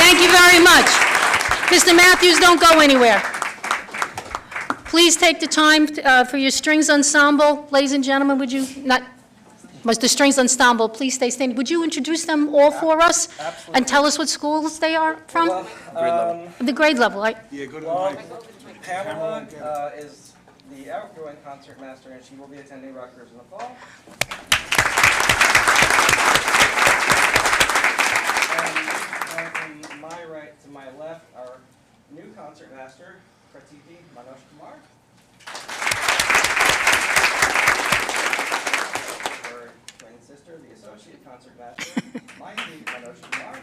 Thank you very much. Mr. Matthews, don't go anywhere. Please take the time for your strings ensemble. Ladies and gentlemen, would you not, the strings ensemble, please stay standing. Would you introduce them all for us? Absolutely. And tell us what schools they are from? The grade level, right? Yeah, go to the mic. Pamela is the outgoing concertmaster, and she will be attending Rutgers in the fall. And from my right to my left, our new concertmaster, Pratiti Manoj Kumar. Her twin sister, the associate concertmaster, Maiti Manoj Kumar.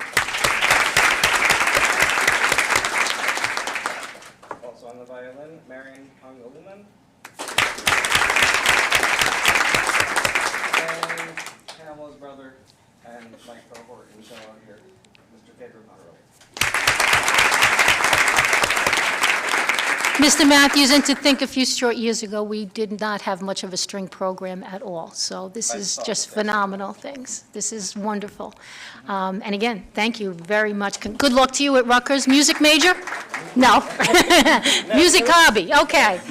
Also on the violin, Marion Hongaluman. And Pamela's brother and my cohort in cello here, Mr. Pedro Conrelli. Mr. Matthews, and to think a few short years ago, we did not have much of a string program at all. So this is just phenomenal things. This is wonderful. And again, thank you very much. Good luck to you at Rutgers. Music major? No. Music hobby, okay.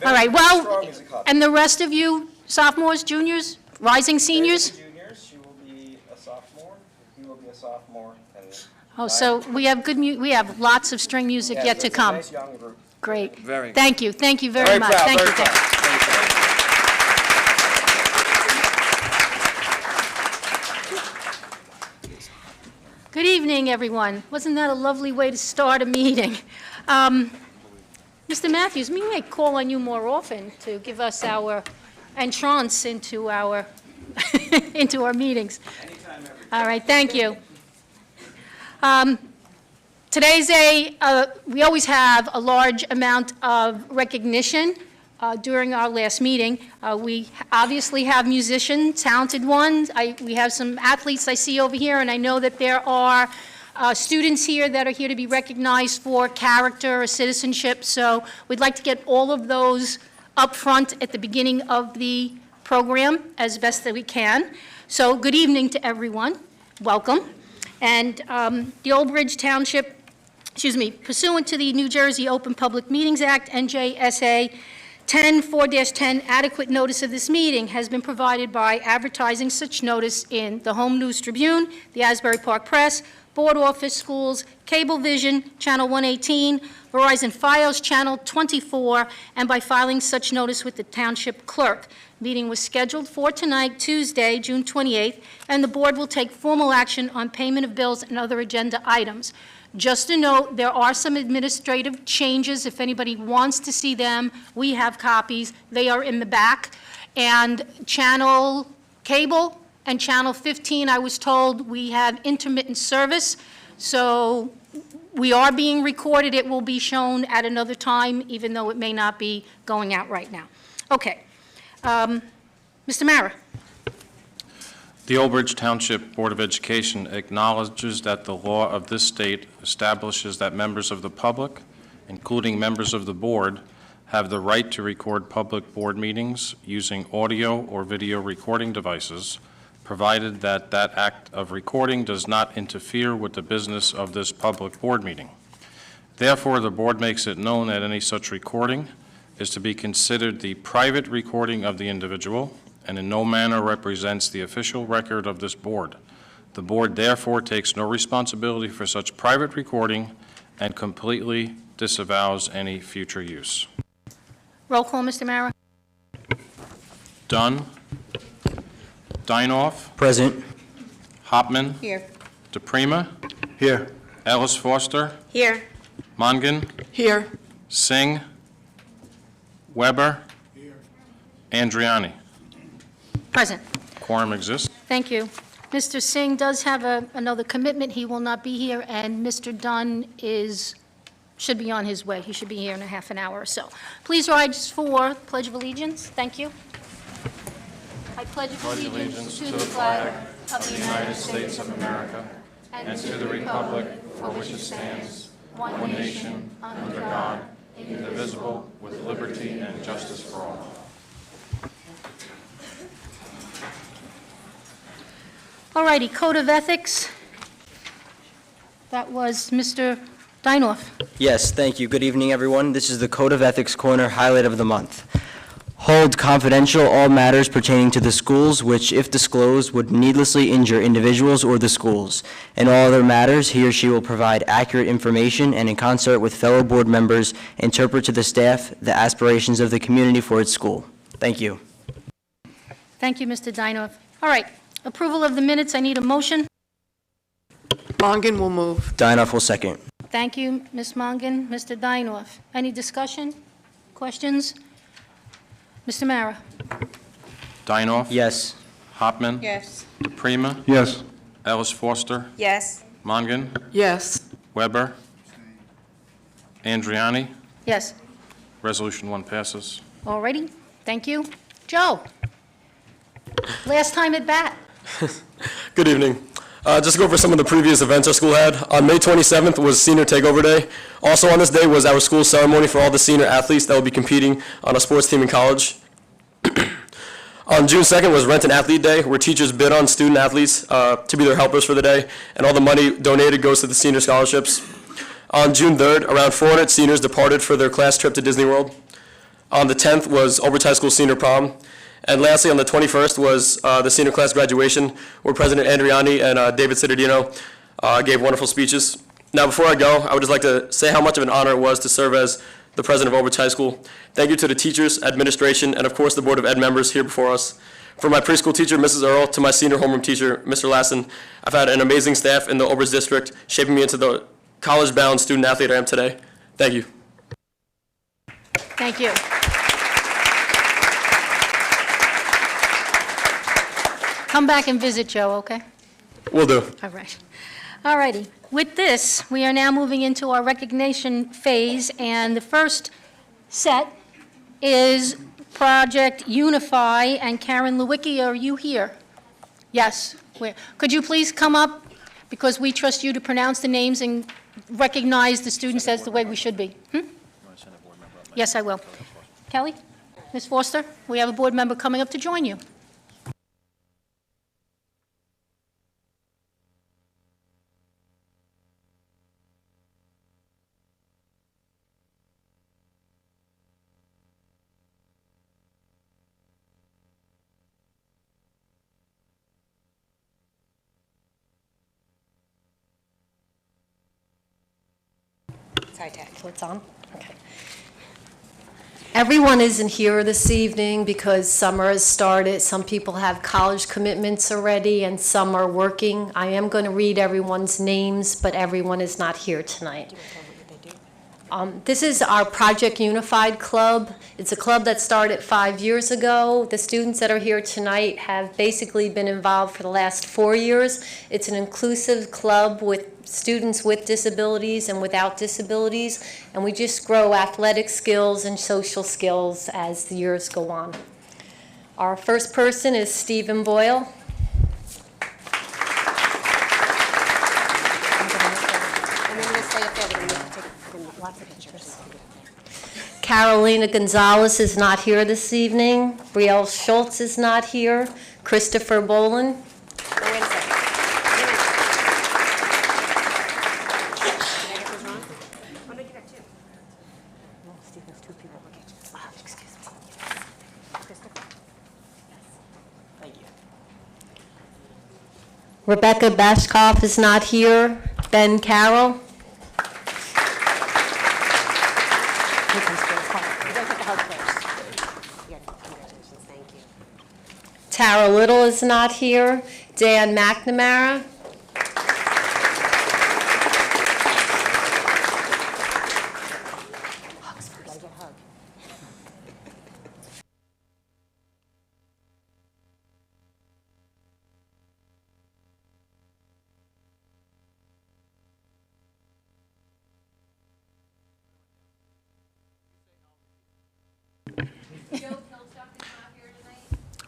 All right, well, and the rest of you, sophomores, juniors, rising seniors? Juniors, she will be a sophomore, he will be a sophomore. And Oh, so we have we have lots of string music yet to it's come. a nice young group. Great. Very good. Thank you very much. Proud, Thank very you. proud. Good evening, everyone. Wasn't that a lovely way to start a meeting? Mr. Matthews, we may call on you more often to give us our entrance into our into our meetings. All right, thank you. Today's we always have a large amount of recognition during our last meeting. We obviously have musicians, talented ones. We have some athletes I see over here, and I know that there are students here that are here to be recognized for character or citizenship. So we'd like to get all of those up front at the beginning of the program as best that we can. So good evening to everyone. Welcome. And the Old Bridge Township, pursuant to the New Jersey Open Public Meetings Act, NJSA 10-4-10, adequate notice of this meeting has been provided by advertising such notice in the Home News Tribune, the Asbury Park Press, Board Office Schools, Cablevision, Channel 118, Verizon Fios, Channel 24, and by filing such notice with the Township Clerk. Meeting was scheduled for tonight, Tuesday, June 28th, and the board will take formal action on payment of bills and other agenda items. Just a note, there are some administrative changes. If anybody wants to see them, we have copies. They are in the back. And Channel Cable and Channel 15, I was told we have intermittent service. So we are being recorded. It will be shown at another time, even though it may not be going out right now. Okay. Mr. Mara. The Old Bridge Township Board of Education acknowledges that the law of this state establishes that members of the public, including members of the board, have the right to record public board meetings using audio or video recording devices, provided that that act of recording does not interfere with the business of this public board meeting. Therefore, the board makes it known that any such recording is to be considered the private recording of the individual and in no manner represents the official record of this board. The board therefore takes no responsibility for such private recording and completely disavows any future use. Roll call, Mr. Mara. Dunn. Dinoff. Present. Hopman. Here. DePrima. Here. Ellis Foster. Here. Mongan. Here. Singh. Weber. Here. Andriani. Present. Quorum exists. Thank you. Mr. Singh does have another commitment. He will not be here, and Mr. Dunn should be on his way. He should be here in a half an hour or so. Please rise for Pledge of Allegiance. Thank you. I pledge allegiance to the flag of the United States of America and to the republic for which it stands, one nation, under God, indivisible, with liberty and justice for all. All righty, Code of Ethics. That was Mr. Dinoff. Yes, thank you. Good evening, everyone. This is the Code of Ethics Corner highlight of the month. Hold confidential all matters pertaining to the schools which, if disclosed, would needlessly injure individuals or the schools. In all other matters, he or she will provide accurate information and, in concert with fellow board members, interpret to the staff the aspirations of the community for its school. Thank you. Thank you, Mr. Dinoff. All right, approval of the minutes, I need a motion. Mongan will move. Dinoff will second. Thank you, Ms. Mongan. Mr. Dinoff. Any discussion? Questions? Mr. Mara? Dinoff? Yes. Hopman? Yes. Prima? Yes. Ellis Foster? Yes. Mongan? Yes. Weber? Andriani? Yes. Resolution 1 passes. All righty, thank you. Joe? Last time at bat. Good evening. Just to go over some of the previous events our school had. On May 27th was Senior Takeover Day. Also on this day was our school ceremony for all the senior athletes that will be competing on a sports team in college. On June 2nd was Rent an Athlete Day, where teachers bid on student athletes to be their helpers for the day, and all the money donated goes to the senior scholarships. On June 3rd, around 400 seniors departed for their class trip to Disney World. On the 10th was Oberth High School Senior Prom. And lastly, on the 21st was the senior class graduation, where President Andriani and David Cittadino gave wonderful speeches. Now, before I go, I would just like to say how much of an honor it was to serve as the president of Oberth High School. Thank you to the teachers, administration, and of course the Board of Ed members here before us. From my preschool teacher, Mrs. Earl, to my senior homeroom teacher, Mr. Lassen, I've had an amazing staff in the Oberth District, shaping me into the college-bound student athlete I am today. Thank you. Thank you. Come back and visit, Joe, okay? Will do. All right. All righty. With this, we are now moving into our recognition phase, and the first set is Project Unify, and Karen Lewicki, are you here? Yes. Could you please come up, because we trust you to pronounce the names and recognize the students as the way we should be. Yes, I will. Kelly? Ms. Foster? We have a board member coming up to join you. So it's on? Okay. Everyone isn't here this evening because summer has started. Some people have college commitments already and some are working. I am going to read everyone's names, but everyone is not here tonight. This is our Project Unified Club. It's a club that started 5 years ago. The students that are here tonight have basically been involved for the last 4 years. It's an inclusive club with students with disabilities and without disabilities, and we just grow athletic skills and social skills as the years go on. Our first person is Stephen Boyle. Carolina Gonzalez is not here this evening. Brielle Schultz is not here. Christopher Bolin. Rebecca Bashkoff is not here. Ben Carroll. Tara Little is not here. Dan McNamara.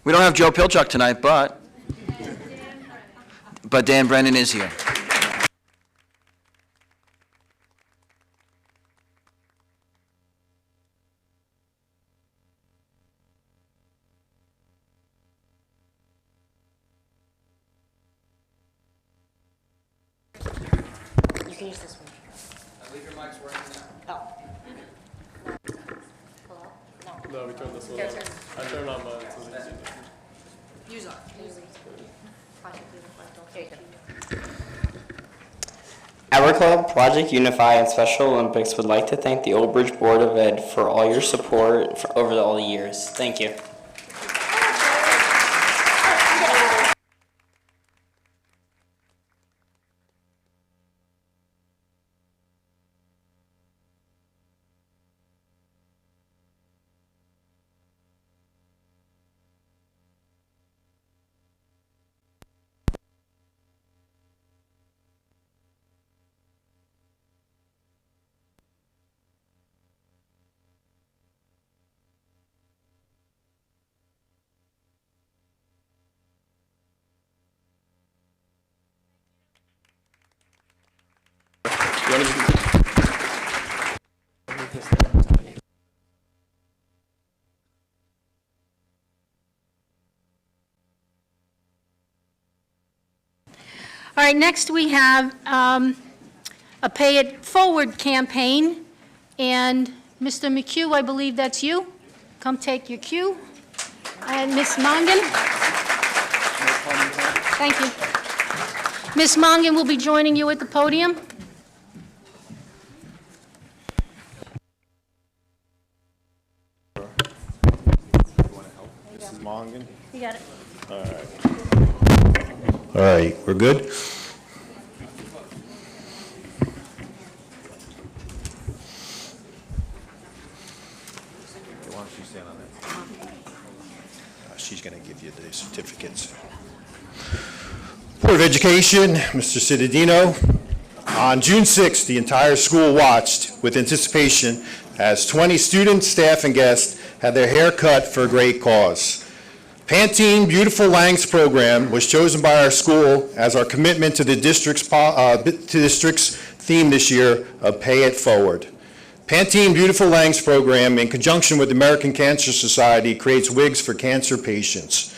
We don't have Joe Pilchuck tonight, but Dan Brennan is here. use this one. I believe your mic's working now. No, we turned this one on. I turned on mine. So it's easy. Use it. There you go. Our club, Project Unify, and Special Olympics would like to thank the Old Bridge Board of Ed for all your support over all the years. Thank you. You wanna just- All right, next we have a Pay It Forward campaign, and Mr. McHugh, I believe that's you. Come take your cue. And Ms. Mongan. Thank you. Ms. Mongan will be joining you at the podium. Mrs. Mongan? You got it. All right, we're good? Why don't you stand on that? She's going to give you the certificates. Board of Education, Mr. Cittadino. On June 6th, the entire school watched with anticipation as 20 students, staff, and guests had their hair cut for a great cause. Pantene Beautiful Langs program was chosen by our school as our commitment to the district's theme this year of Pay It Forward. Pantene Beautiful Langs program, in conjunction with the American Cancer Society, creates wigs for cancer patients.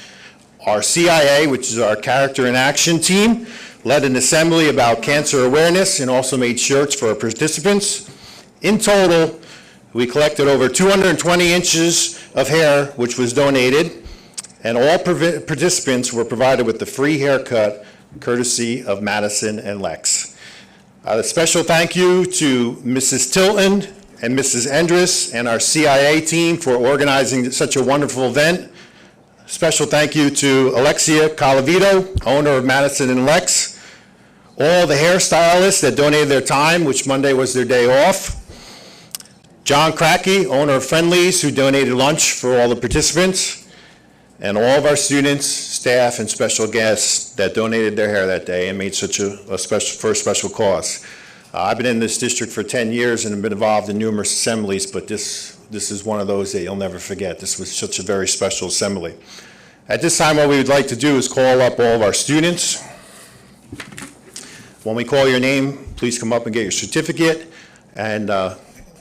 Our CIA, which is our Character in Action team, led an assembly about cancer awareness and also made shirts for our participants. In total, we collected over 220 inches of hair, which was donated, and all participants were provided with the free haircut courtesy of Madison and Lex. A special thank you to Mrs. Tilton and Mrs. Endress and our CIA team for organizing such a wonderful event. Special thank you to Alexia Calavito, owner of Madison and Lex, all the hairstylists that donated their time, which Monday was their day off, John Cracky, owner of Friendly's, who donated lunch for all the participants, and all of our students, staff, and special guests that donated their hair that day and made such a special cause. I've been in this district for 10 years and have been involved in numerous assemblies, but this is one of those that you'll never forget. This was such a very special assembly. At this time, what we would like to do is call up all of our students. When we call your name, please come up and get your certificate and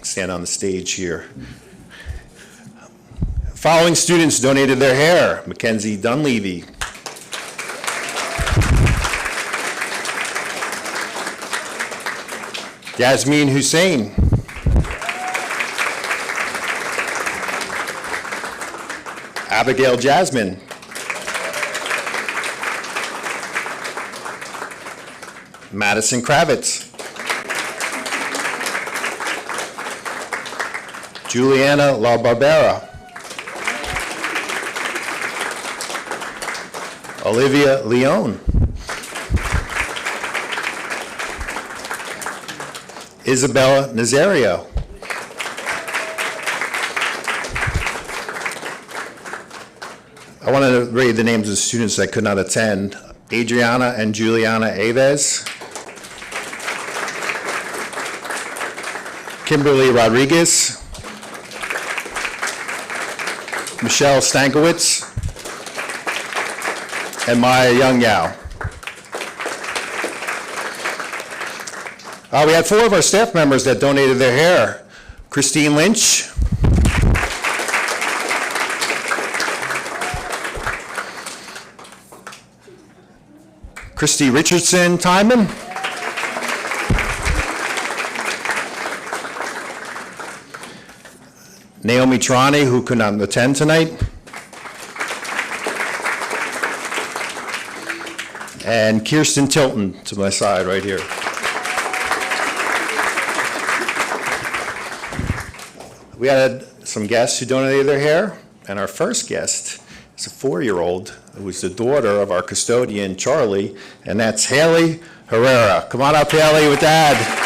stand on the stage here. Following students donated their hair: Mackenzie Dunleavy, Yasmin Hussein, Abigail Jasmine, Madison Kravitz, Juliana La Barbera, Olivia Leone, Isabella Nazario, I want to read the names of the students that could not attend: Adriana and Juliana Aves, Kimberly Rodriguez, Michelle Stankiewicz, and Maya Young Yao. We had 4 of our staff members that donated their hair: Christine Lynch, Christy Richardson Timon, Naomi Trani, who could not attend tonight, and Kirsten Tilton to my side right here. We had some guests who donated their hair, and our first guest is a 4-year-old who was the daughter of our custodian, Charlie, and that's Haley Herrera. Come on up, Haley, with Dad.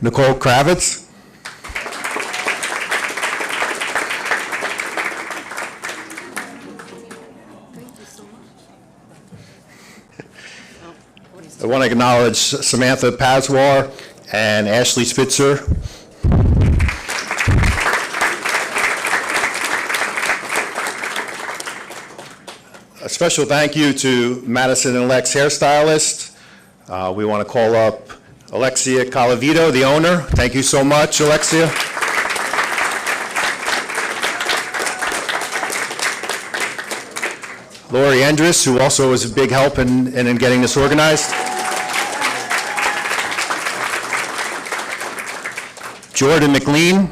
Nicole Kravitz. I want to acknowledge Samantha Pazwar and Ashley Spitzer. A special thank you to Madison and Lex hairstylist. We want to call up Alexia Calavito, the owner. Thank you so much, Alexia. Lori Endress, who also was a big help in getting this organized. Jordan McLean.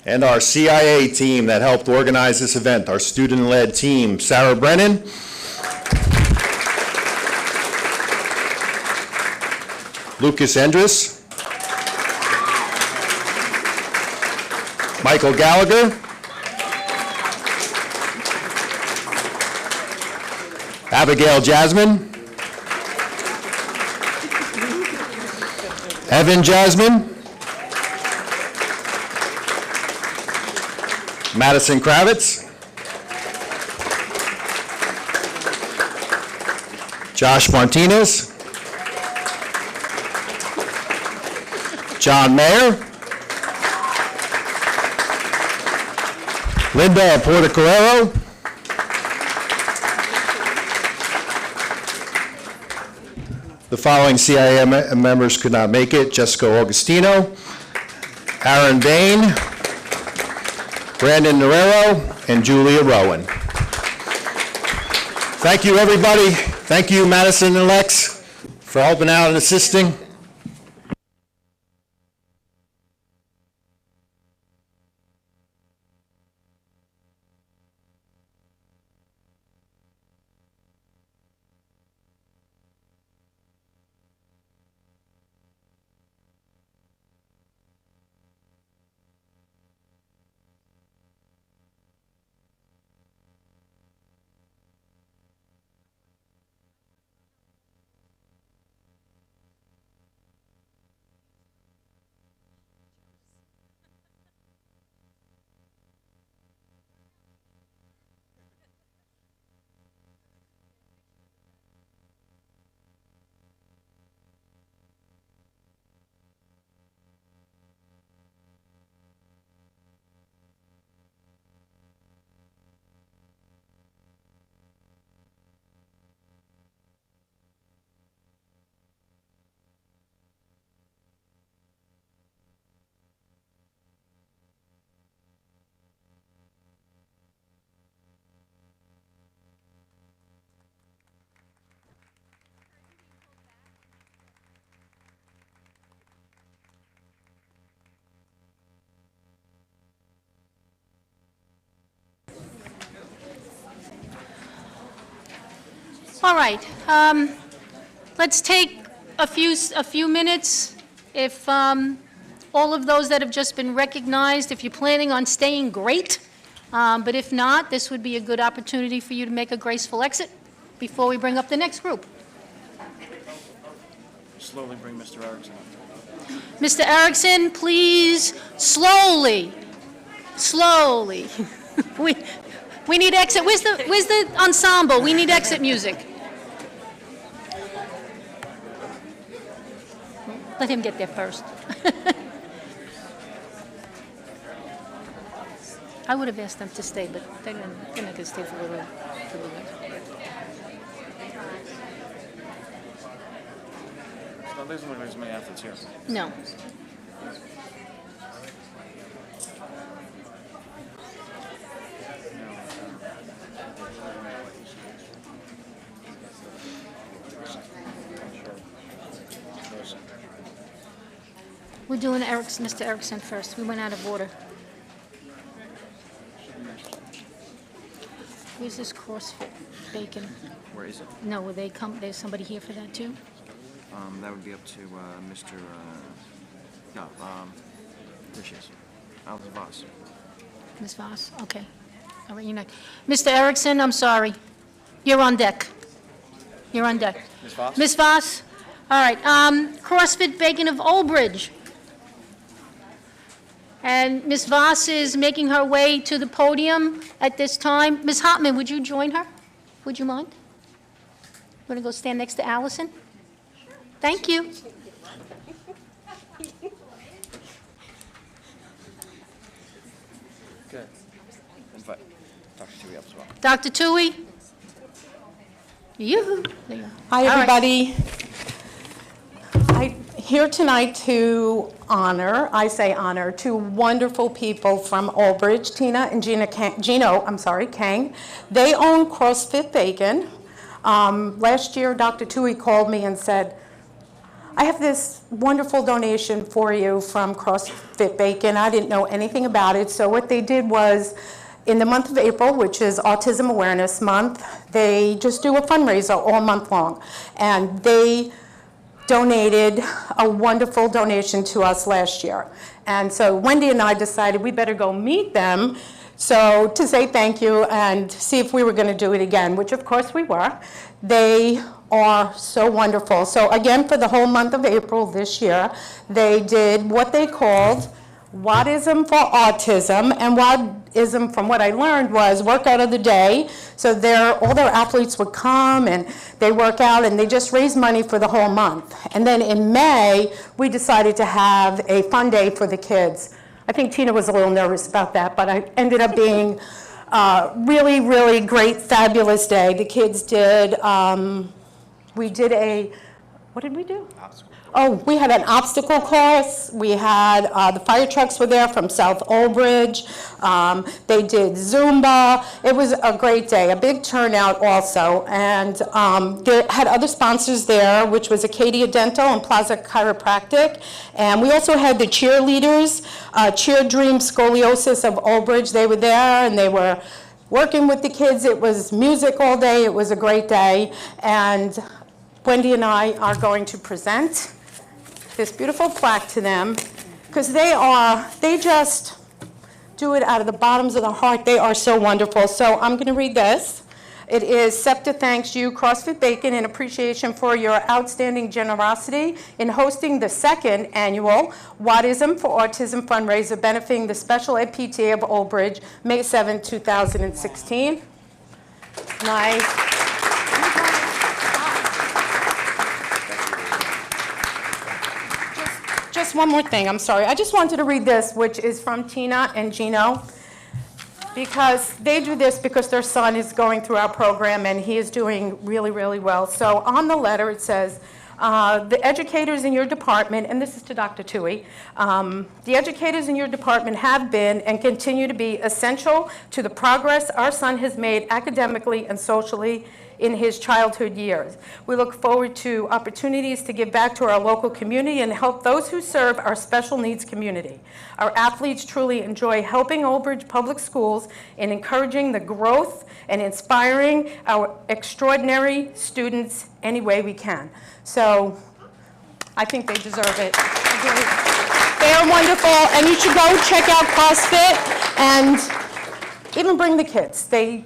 And our CIA team that helped organize this event, our student-led team, Sarah Brennan. Lucas Endress. Michael Gallagher. Abigail Jasmine. Evan Jasmine. Madison Kravitz. Josh Martinez. John Mayer. Linda Portocarrero. The following CIA members could not make it: Jessica Augustino, Aaron Bain, Brandon Norero, and Julia Rowan. Thank you, everybody. Thank you, Madison and Lex, for helping out and assisting. All right, let's take a few minutes. If all of those that have just been recognized, if you're planning on staying, great. But if not, this would be a good opportunity for you to make a graceful exit before we bring up the next group. Slowly bring Mr. Erickson up. Mr. Erickson, please, slowly. We need exit. Where's the ensemble? We need exit music. Let him get there first. I would have asked them to stay, but they're not going to stay for a little bit. doesn't look like there's many athletes here. No. We're doing Mr. Erickson first. We went out of order. Where's this CrossFit Bacon? Where is it? No, will they come, there's somebody here for that too? That would be up to Mr. There she is. Alice Voss. Ms. Voss, okay. All right, you're next. Mr. Erickson, I'm sorry. You're on deck. You're on deck. Ms. Voss? Ms. Voss? All right, CrossFit Bacon of Old Bridge. And Ms. Voss is making her way to the podium at this time. Ms. Hopman, would you join her? Would you mind? Want to go stand next to Allison? Thank you. Good. Invite Dr. Tui up as well. Dr. Tui? Yoo-hoo. There you go. Hi, All right. everybody. I'm here tonight to honor two wonderful people from Old Bridge, Tina and Kang. They own CrossFit Bacon. Last year, Dr. Tui called me and said, I have this wonderful donation for you from CrossFit Bacon. I didn't know anything about it, so what they did was, in the month of April, which is Autism Awareness Month, they just do a fundraiser all month long. And they donated a wonderful donation to us last year. And so Wendy and I decided we better go meet them so to say thank you and see if we were going to do it again, which of course we were. They are so wonderful. So again, for the whole month of April this year, they did what they called Whatism for Autism, and Whatism, from what I learned, was workout of the day. So all their athletes would come and they work out and they just raise money for the whole month. And then in May, we decided to have a fun day for the kids. I think Tina was a little nervous about that, but I ended up being really, really great, fabulous day. The kids did, we did what did we do? Oh, we had an obstacle course. We had, the fire trucks were there from South Old Bridge. They did Zumba. It was a great day, a big turnout also. And they had other sponsors there, which was Acadia Dental and Plaza Chiropractic. And we also had the cheerleaders, Cheer Dream Scoliosis of Old Bridge. They were there and they were working with the kids. It was music all day. It was a great day. And Wendy and I are going to present this beautiful plaque to them, because they just do it out of the bottoms of the heart. They are so wonderful. So I'm going to read this. It is, SEPTA thanks you, CrossFit Bacon, in appreciation for your outstanding generosity in hosting the second annual Whatism for Autism fundraiser benefiting the Special Ed PTA of Old Bridge, May 7, 2016. Nice. Just one more thing, I'm sorry. I just wanted to read this, which is from Tina and Gino, because they do this because their son is going through our program and he is doing really, really well. So on the letter it says, the educators in your department, and this is to Dr. Tui, the educators in your department have been and continue to be essential to the progress our son has made academically and socially in his childhood years. We look forward to opportunities to give back to our local community and help those who serve our special needs community. Our athletes truly enjoy helping Old Bridge Public Schools in encouraging the growth and inspiring our extraordinary students any way we can. So I think they deserve it. They are wonderful, and you should go check out CrossFit and even bring the kids. They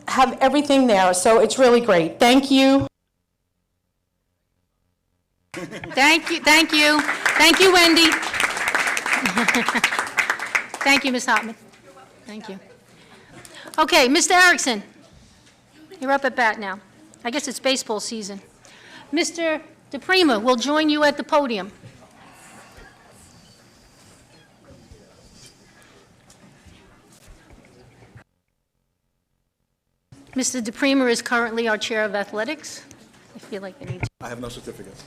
have everything there, so it's really great. Thank you. Thank you, thank you. Thank you, Wendy. Thank you, Ms. Hopman. Thank you. Okay, Mr. Erickson, you're up at bat now. I guess it's baseball season. Mr. DePrima will join you at the podium. Mr. DePrima is currently our Chair of Athletics. I feel like they need to. I have no certificates.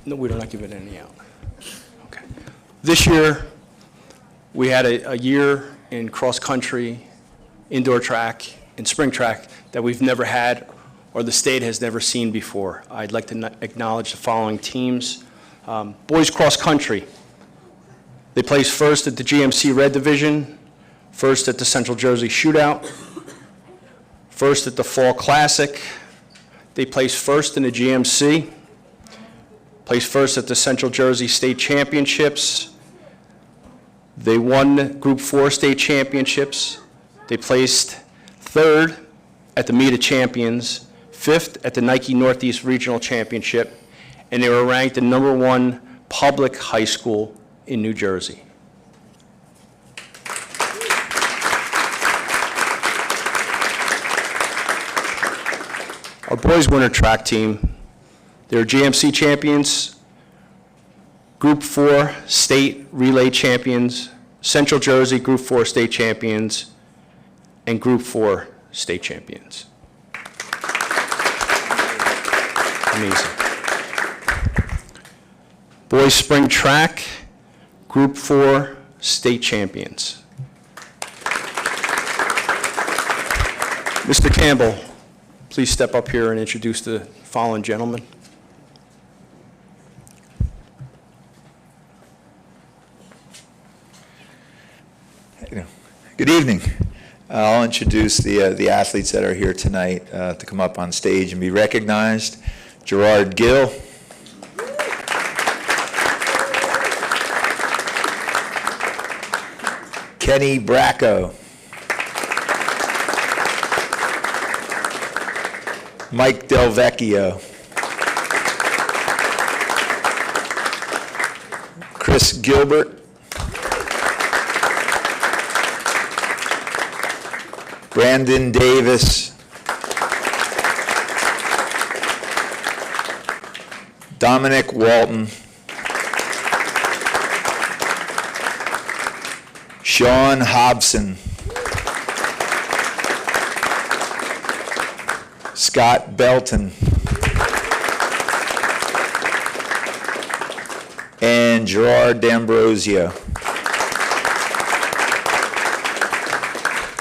No, we don't not give it any out. Okay. This year, we had a year in cross-country, indoor track, and spring track that we've never had or the state has never seen before. I'd like to acknowledge the following teams. Boys cross-country. They placed first at the GMC Red Division, first at the Central Jersey Shootout, first at the Fall Classic. They placed first in the GMC, placed first at the Central Jersey State Championships. They won Group 4 state championships. They placed third at the Meet of Champions, fifth at the Nike Northeast Regional Championship, and they were ranked the #1 public high school in New Jersey. Our boys winter track team, they're GMC champions, Group 4 state relay champions, Central Jersey Group 4 state champions, and Group 4 state champions. Amazing. Boys spring track, Group 4 state champions. Mr. Campbell, please step up here and introduce the following gentlemen. Good evening. I'll introduce the athletes that are here tonight to come up on stage and be recognized. Gerard Gill. Kenny Bracco. Mike Del Vecchio. Chris Gilbert. Brandon Davis. Dominic Walton. Sean Hobson. Scott Belton. And Gerard D'Ambrosio.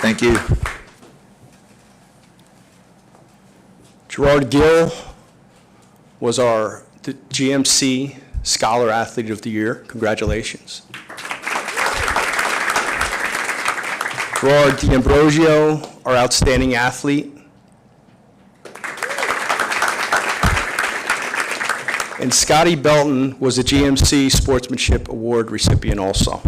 Thank you. Gerard Gill was our GMC Scholar Athlete of the Year. Congratulations. Gerard D'Ambrosio, our outstanding athlete. And Scotty Belton was a GMC Sportsmanship Award recipient also.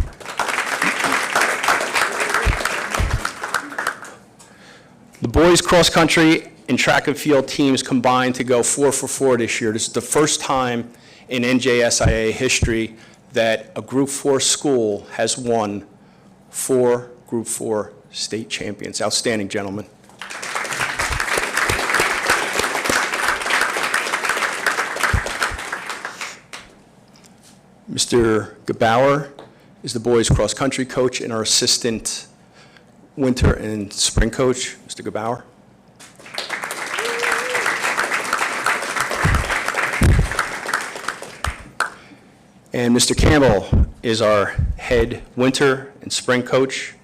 The boys cross country and track and field teams combined to go 4 for 4 this year. This is the first time in NJSIA history that a Group 4 school has won 4 Group 4 state champions. Outstanding, gentlemen. Mr. Gebauer is the boys cross country coach and our assistant winter and spring coach. Mr. Gebauer. And Mr. Campbell is our head winter and spring coach.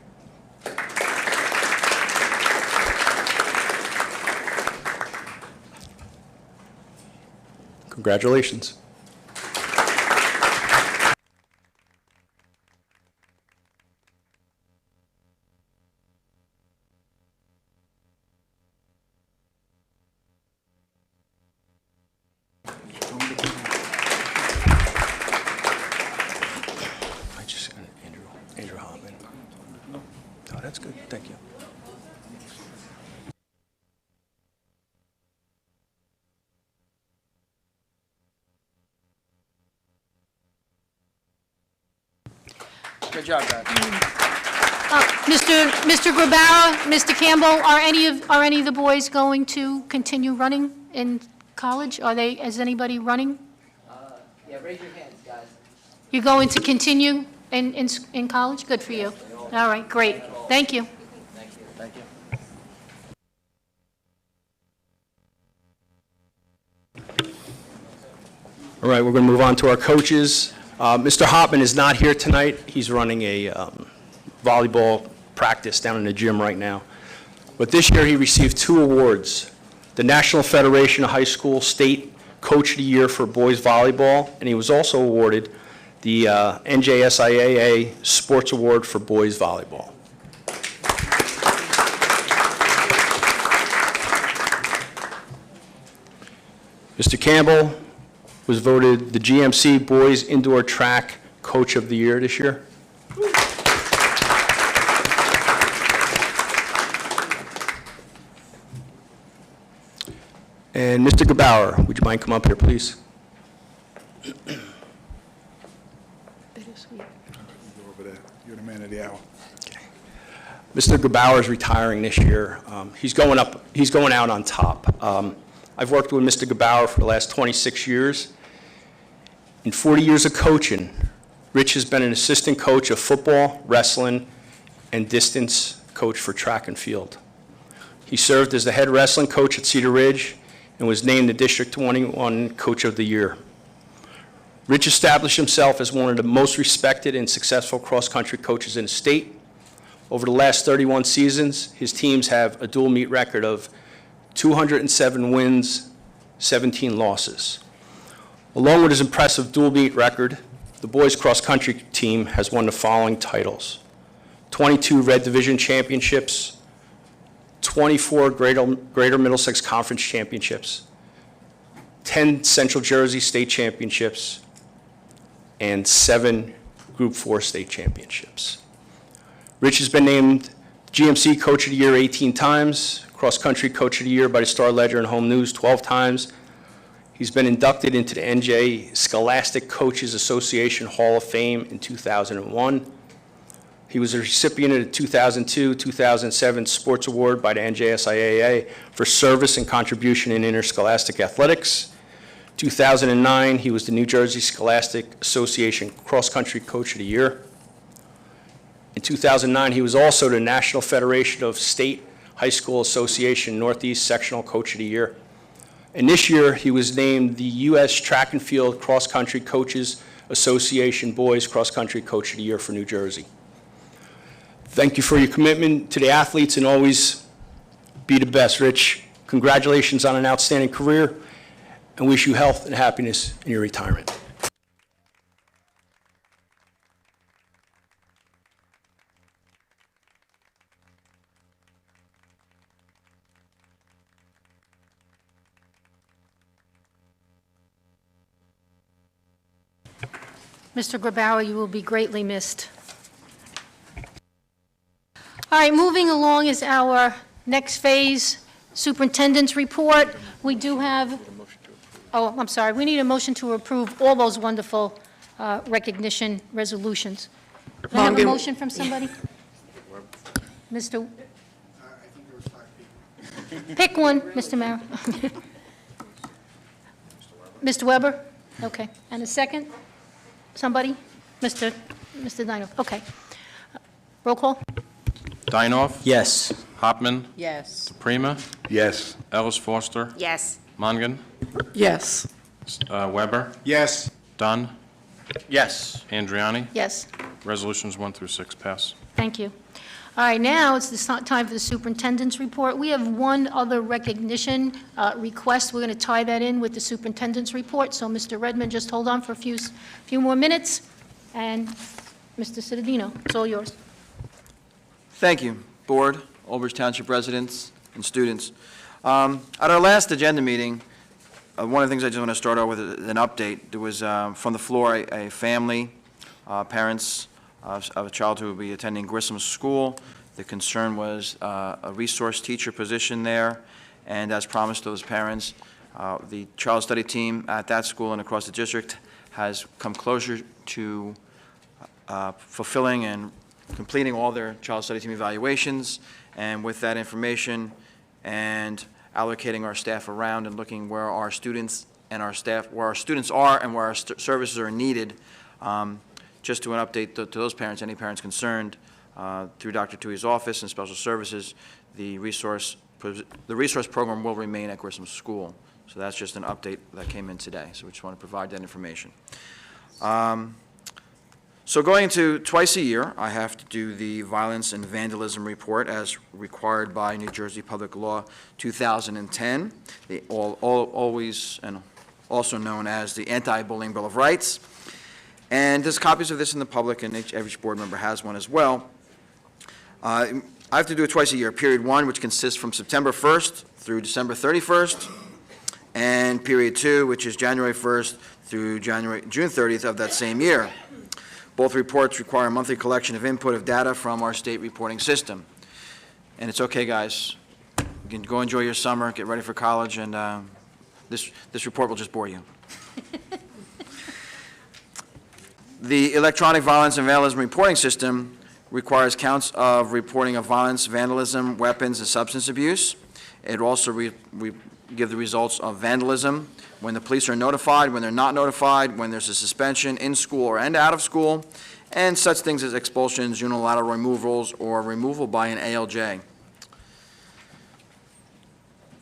Congratulations. Andrew Hoffman. Oh, that's good. Thank you. Good job, guys. Mr. Grabauer, Mr. Campbell, are any of the boys going to continue running in college? Is anybody running? Yeah, raise your hands, guys. You're going to continue in college? Good for you. All right, great. Thank you. Thank you. Thank you. All right, we're going to move on to our coaches. Mr. Hopman is not here tonight. He's running a volleyball practice down in the gym right now. But this year, he received 2 awards: the National Federation of High School State Coach of the Year for boys volleyball, and he was also awarded the NJSIAA Sports Award for boys volleyball. Mr. Campbell was voted the GMC Boys Indoor Track Coach of the Year this year. And Mr. Gebauer, would you mind come up here, please? Over there. You're the man of the hour. Mr. Gebauer is retiring this year. He's going out on top. I've worked with Mr. Gebauer for the last 26 years. In 40 years of coaching, Rich has been an assistant coach of football, wrestling, and distance coach for track and field. He served as the head wrestling coach at Cedar Ridge and was named the District 21 Coach of the Year. Rich established himself as one of the most respected and successful cross-country coaches in the state. Over the last 31 seasons, his teams have a dual meet record of 207 wins, 17 losses. Along with his impressive dual meet record, the boys cross-country team has won the following titles: 22 Red Division championships, 24 Greater Middlesex Conference championships, 10 Central Jersey state championships, and 7 Group 4 state championships. Rich has been named GMC Coach of the Year 18 times, Cross Country Coach of the Year by the Star Ledger and Home News 12 times. He's been inducted into the NJ Scholastic Coaches Association Hall of Fame in 2001. He was a recipient of the 2002-2007 Sports Award by the NJSIAA for service and contribution in interscholastic athletics. 2009, he was the New Jersey Scholastic Association Cross Country Coach of the Year. In 2009, he was also the National Federation of State High School Association Northeast Sectional Coach of the Year. And this year, he was named the U.S. Track and Field Cross Country Coaches Association Boys Cross Country Coach of the Year for New Jersey. Thank you for your commitment to the athletes, and always be the best, Rich. Congratulations on an outstanding career, and wish you health and happiness in your retirement. Mr. Grabauer, you will be greatly missed. All right, moving along is our next phase, superintendent's report. We do have, oh, I'm sorry, we need a motion to approve all those wonderful recognition resolutions. Can I have a motion from somebody? Mr. Pick one, Mr. Mara. Mr. Weber? Okay, and a second? Somebody? Mr. Dinoff, okay. Roll call? Dinoff? Yes. Hopman? Yes. Prima? Yes. Ellis Foster? Yes. Mongan? Yes. Weber? Yes. Dunn? Yes. Andriani? Yes. Resolutions 1 through 6 pass. Thank you. All right, now it's the time for the superintendent's report. We have one other recognition request. We're going to tie that in with the superintendent's report. So, Mr. Redmond, just hold on for a few more minutes. And Mr. Cittadino, it's all yours. Thank you, Board, Old Bridge Township residents, and students. At our last agenda meeting, one of the things I just want to start out with is an update. There was, from the floor, a family, parents of a child who will be attending Grissom School. The concern was a resource teacher position there, and as promised to those parents, the child study team at that school and across the district has come closer to fulfilling and completing all their child study team evaluations, and with that information and allocating our staff around and looking where our students and our staff, where our students are and where our services are needed, just to an update to those parents, any parents concerned, through Dr. Tui's office and special services, the resource program will remain at Grissom School. So that's just an update that came in today, so we just want to provide that information. So going into twice a year, I have to do the violence and vandalism report as required by New Jersey Public Law 2010, always and also known as the Anti-Bullying Bill of Rights. And there's copies of this in the public, and every board member has one as well. I have to do it twice a year. Period 1, which consists from September 1st through December 31st, and period 2, which is January 1st through June 30th of that same year. Both reports require a monthly collection of input of data from our state reporting system. And it's okay, guys. You can go enjoy your summer, get ready for college, and this report will just bore you. The electronic violence and vandalism reporting system requires counts of reporting of violence, vandalism, weapons, and substance abuse. It also give the results of vandalism, when the police are notified, when they're not notified, when there's a suspension in school and out of school, and such things as expulsions, unilateral removals, or removal by an ALJ.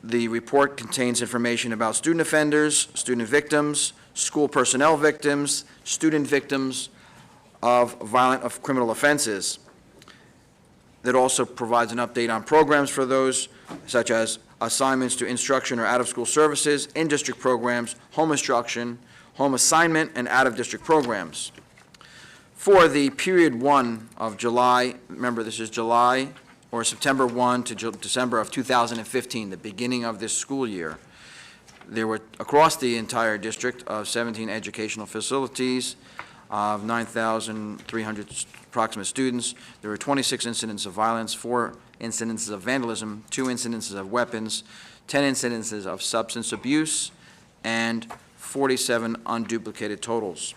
The report contains information about student offenders, student victims, school personnel victims, student victims of criminal offenses. That also provides an update on programs for those, such as assignments to instruction or out-of-school services, in-district programs, home instruction, home assignment, and out-of-district programs. For the period 1 of July, remember this is July or September 1 to December of 2015, the beginning of this school year, there were, across the entire district of 17 educational facilities, of 9,300 approximate students, there were 26 incidents of violence, 4 incidences of vandalism, 2 incidences of weapons, 10 incidences of substance abuse, and 47 unduplicated totals.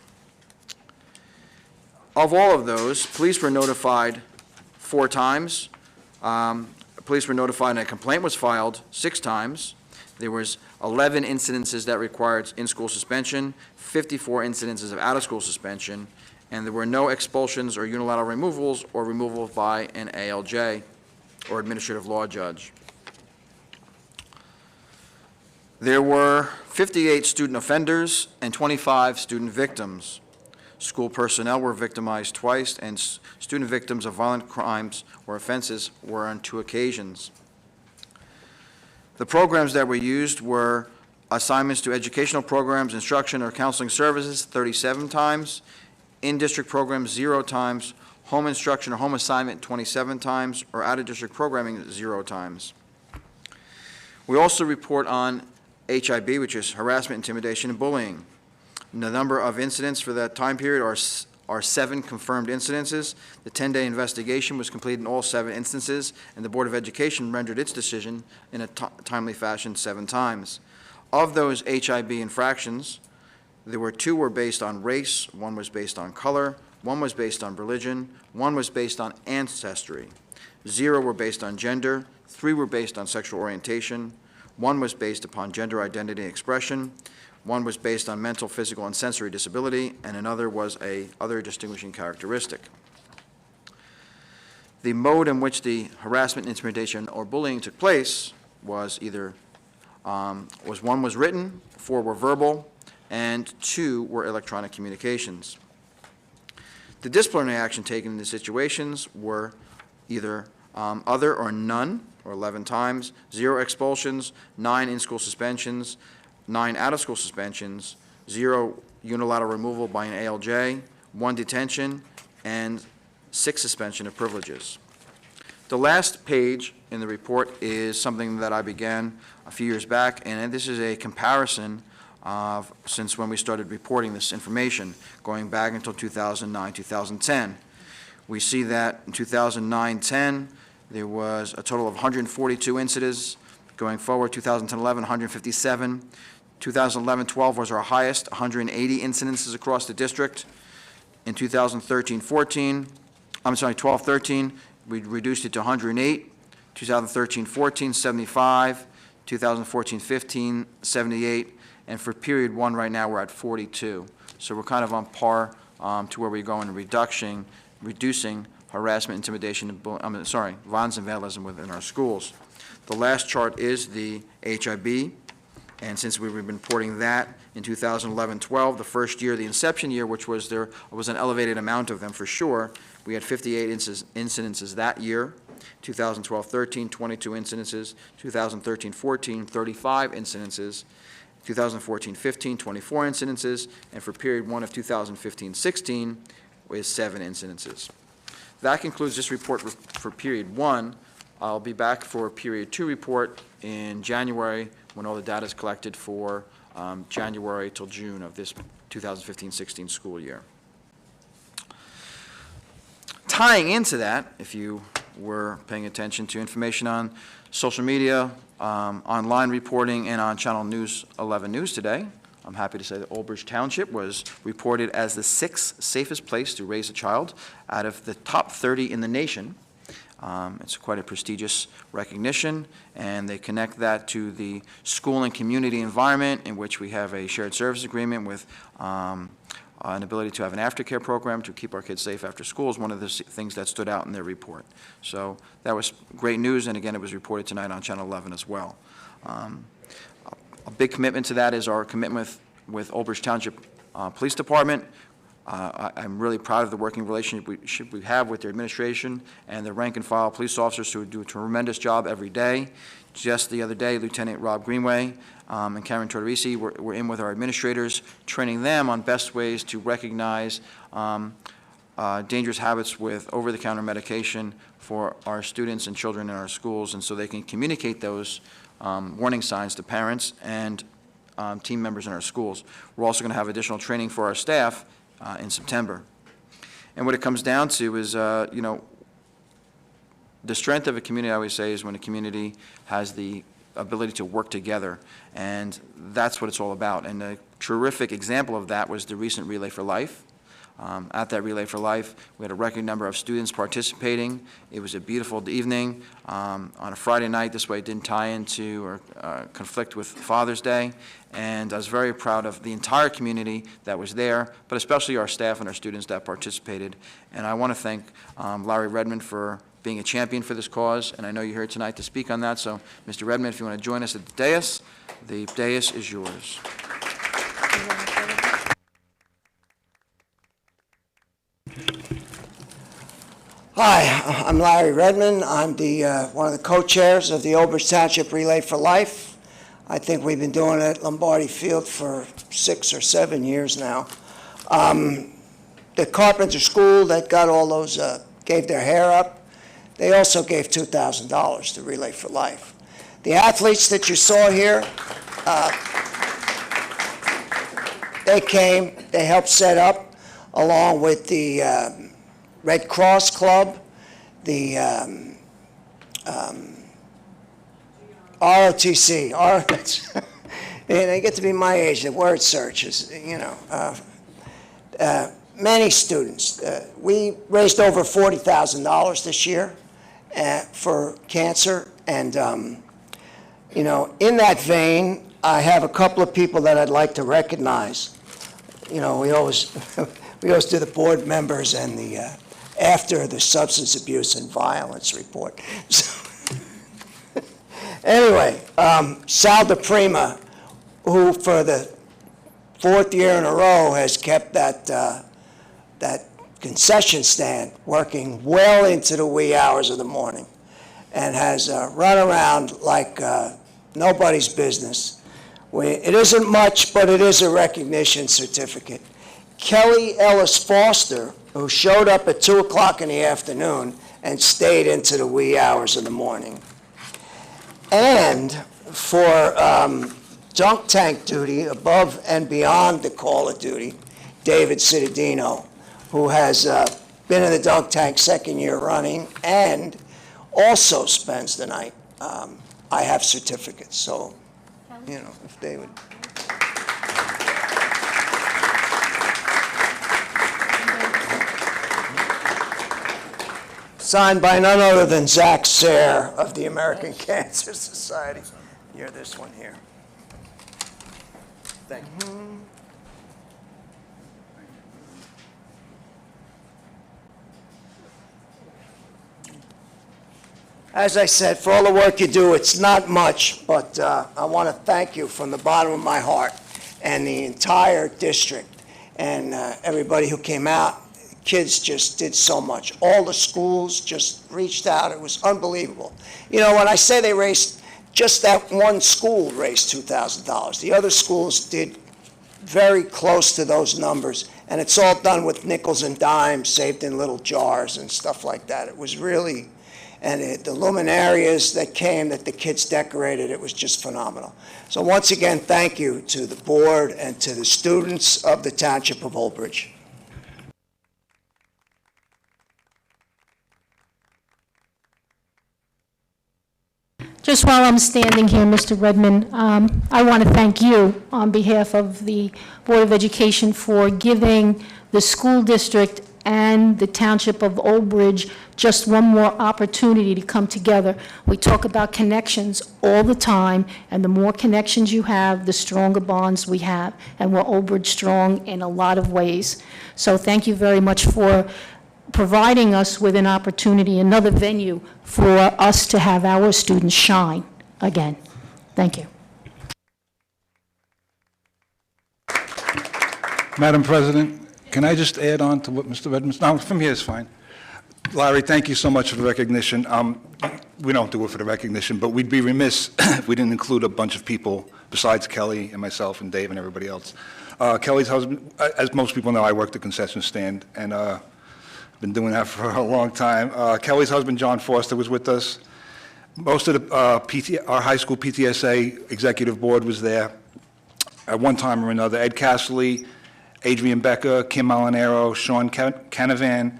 Of all of those, police were notified 4 times. Police were notified and a complaint was filed 6 times. There was 11 incidences that required in-school suspension, 54 incidences of out-of-school suspension, and there were no expulsions or unilateral removals or removal by an ALJ or administrative law judge. There were 58 student offenders and 25 student victims. School personnel were victimized twice, and student victims of violent crimes or offenses were on 2 occasions. The programs that were used were assignments to educational programs, instruction, or counseling services 37 times, in-district programs 0 times, home instruction or home assignment 27 times, or out-of-district programming 0 times. We also report on HIB, which is harassment, intimidation, and bullying. The number of incidents for that time period are 7 confirmed incidences. The 10-day investigation was completed in all 7 instances, and the Board of Education rendered its decision in a timely fashion 7 times. Of those HIB infractions, there were 2 were based on race, 1 was based on color, 1 was based on religion, 1 was based on ancestry, 0 were based on gender, 3 were based on sexual orientation, 1 was based upon gender identity and expression, 1 was based on mental, physical, and sensory disability, and another was a other distinguishing characteristic. The mode in which the harassment, intimidation, or bullying took place was either 1 was written, 4 were verbal, and 2 were electronic communications. The disciplinary action taken in these situations were either other or none, or 11 times, 0 expulsions, 9 in-school suspensions, 9 out-of-school suspensions, 0 unilateral removal by an ALJ, 1 detention, and 6 suspension of privileges. The last page in the report is something that I began a few years back, and this is a comparison of since when we started reporting this information, going back until 2009, 2010. We see that in 2009-10, there was a total of 142 incidents. Going forward, 2010-11, 157. 2011-12 was our highest, 180 incidences across the district. In 2013-14, I'm sorry, 12-13, we reduced it to 108. 2013-14, 75. 2014-15, 78. And for period 1 right now, we're at 42. So we're kind of on par to where we go in reducing harassment, intimidation, and violence and vandalism within our schools. The last chart is the HIB. And since we've been reporting that in 2011-12, the first year, the inception year, which was there was an elevated amount of them for sure, we had 58 incidences that year. 2012-13, 22 incidences. 2013-14, 35 incidences. 2014-15, 24 incidences. And for period 1 of 2015-16 is 7 incidences. That concludes this report for period 1. I'll be back for period 2 report in January when all the data is collected for January till June of this 2015-16 school year. Tying into that, if you were paying attention to information on social media, online reporting, and on Channel News 11 News today, I'm happy to say that Old Bridge Township was reported as the 6th safest place to raise a child out of the top 30 in the nation. It's quite a prestigious recognition, and they connect that to the school and community environment in which we have a shared service agreement with an ability to have an aftercare program to keep our kids safe after school is one of the things that stood out in their report. So that was great news, and again, it was reported tonight on Channel 11 as well. A big commitment to that is our commitment with Old Bridge Township Police Department. I'm really proud of the working relationship we have with their administration and the rank and file police officers who do a tremendous job every day. Just the other day, Lieutenant Rob Greenway and Karen Tortorisi were in with our administrators, training them on best ways to recognize dangerous habits with over-the-counter medication for our students and children in our schools, and so they can communicate those warning signs to parents and team members in our schools. We're also going to have additional training for our staff in September. And what it comes down to is, you know, the strength of a community, I always say, is when a community has the ability to work together, and that's what it's all about. And a terrific example of that was the recent Relay for Life. At that Relay for Life, we had a record number of students participating. It was a beautiful evening on a Friday night. This way it didn't tie into or conflict with Father's Day. And I was very proud of the entire community that was there, but especially our staff and our students that participated. And I want to thank Larry Redmond for being a champion for this cause, and I know you're here tonight to speak on that. So, Mr. Redmond, if you want to join us at the dais is yours. Hi, I'm Larry Redmond. I'm one of the co-chairs of the Old Bridge Township Relay for Life. I think we've been doing it at Lombardi Field for 6 or 7 years now. The Carpenter School that got all those, gave their hair up, they also gave $2,000 to Relay for Life. The athletes that you saw here, they came, they helped set up, along with the Red Cross Club, the ROTC, they get to be my age, the word search is, you know, many students. We raised over $40,000 this year for cancer, and, you know, in that vein, I have a couple of people that I'd like to recognize. You know, we always do the board members and the after the substance abuse and violence report. So, anyway, Sal DePrima, who for the 4th year in a row has kept that concession stand working well into the wee hours of the morning, and has run around like nobody's business. It isn't much, but it is a recognition certificate. Kelly Ellis Foster, who showed up at 2 o'clock in the afternoon and stayed into the wee hours of the morning. And for dunk tank duty, above and beyond the call of duty, David Cittadino, who has been in the dunk tank 2nd year running and also spends the night. I have certificates, so, you know, if they would. Signed by none other than Zach Sayre of the American Cancer Society. You're this one here. Thank you. as I said, for all the work you do, it's not much, but I want to thank you from the bottom of my heart and the entire district and everybody who came out. Kids just did so much. All the schools just reached out. It was unbelievable. You know, when I say they raised, just that one school raised $2,000. The other schools did very close to those numbers, and it's all done with nickels and dimes saved in little jars and stuff like that. It was really, and the luminarias that came that the kids decorated, it was just phenomenal. So once again, thank you to the board and to the students of the Township of Old Bridge. Just while I'm standing here, Mr. Redmond, I want to thank you on behalf of the Board of Education for giving the school district and the Township of Old Bridge just one more opportunity to come together. We talk about connections all the time, and the more connections you have, the stronger bonds we have, and we're Old Bridge strong in a lot of ways. So thank you very much for providing us with an opportunity, another venue for us to have our students shine again. Thank you. Madam President, can I just add on to what Mr. Redmond, no, from here is fine. Larry, thank you so much for the recognition. We don't do it for the recognition, but we'd be remiss if we didn't include a bunch of people besides Kelly and myself and Dave and everybody else. Kelly's husband, as most people know, I work the concession stand, and been doing that for a long time. Kelly's husband, John Foster, was with us. Most of the our high school PTSA executive board was there at one time or another. Ed Casserly, Adrian Becker, Kim Molinaro, Sean Canavan,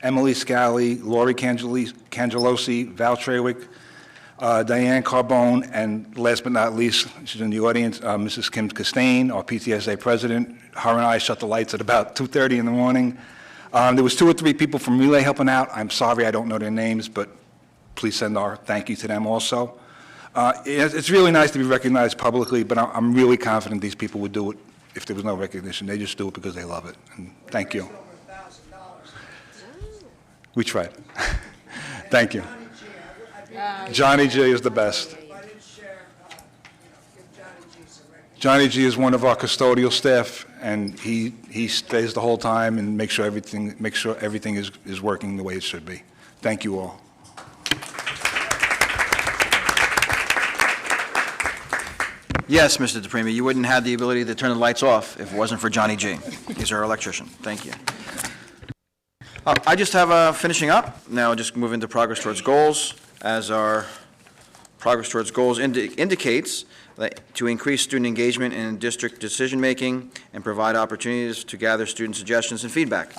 Emily Scally, Lori Cangelosi, Val Trawick, Diane Carbone, and last but not least, she's in the audience, Mrs. Kim Costain, our PTSA president. Her and I shut the lights at about 2:30 in the morning. There was 2 or 3 people from Relay helping out. I'm sorry I don't know their names, but please send our thank you to them also. It's really nice to be recognized publicly, but I'm really confident these people would do it if there was no recognition. They just do it because they love it. And thank you. We tried. Thank you. Johnny G is the best. Johnny G is one of our custodial staff, and he stays the whole time and makes sure everything is working the way it should be. Thank you all. Yes, Mr. DePrima, you wouldn't have the ability to turn the lights off if it wasn't for Johnny G. He's our electrician. Thank you. I just have finishing up. Now just move into progress towards goals. As our progress towards goals indicates, to increase student engagement in district decision-making and provide opportunities to gather student suggestions and feedback.